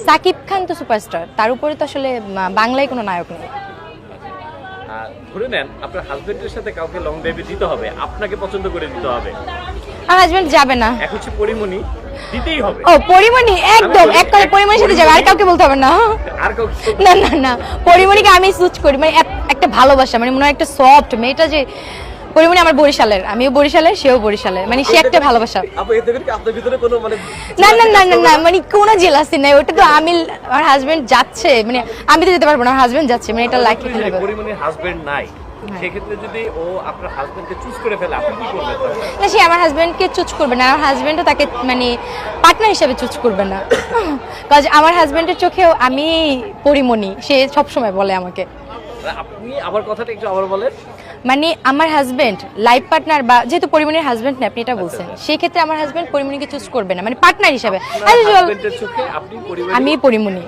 সাকিব খান তো সুপারস্টার, তার উপরে তো আসলে বাংলায় কোনো নায়ক নেই। ধরে নেন আপনার হাজবেন্ডের সাথে কাউকে লং ড্রাইভে দিতে হবে, আপনাকে পছন্দ করে দিতে হবে, আমার হাজবেন্ড যাবে না। এখন হচ্ছে পরিমণি, দিতেই হবে। ও পরিমণি, একদম এক কথা পরিমণির সাথে যাবে, আর কাউকে বলতে হবে না। আর কাউকে না না না, পরিমণিকে আমি চুজ করি, মানে একটা ভালোবাসা, মানে মনে হয় একটা সফট মেয়েটা যে পরিমণি আমার বরিশালের, আমিও বরিশালের, সেও বরিশালের, মানে সে একটা ভালোবাসা। আপু এতে করে কি আপনার ভিতরে কোনো মানে না না না না না, মানে কোনো জেলাসি নাই, ওটা তো আমি, আমার হাজবেন্ড যাচ্ছে, মানে আমি তো যেতে পারবো না, আমার হাজবেন্ড যাচ্ছে, মানে এটা লাইক যদি পরিমণির হাজবেন্ড নাই, সেক্ষেত্রে যদি ও আপনার হাজবেন্ডকে চুজ করে ফেলে আপনি কি করবেন? না, সে আমার হাজবেন্ডকে চুজ করবে না, আমার হাজবেন্ডও তাকে মানে পার্টনার হিসেবে চুজ করবে না, কাজ আমার হাজবেন্ডের চোখেও আমি পরিমণি, সে সবসময় বলে আমাকে। আপনি আমার কথাটা একটু আবার বলেন। মানে আমার হাজবেন্ড লাইফ পার্টনার, বা যেহেতু পরিমণির হাজবেন্ড না আপনি এটা বলছেন, সেই ক্ষেত্রে আমার হাজবেন্ড পরিমণিকে চুজ করবে না, মানে পার্টনার হিসেবে। হাজবেন্ডের চোখে আপনি পরিমণি, আমি পরিমণি।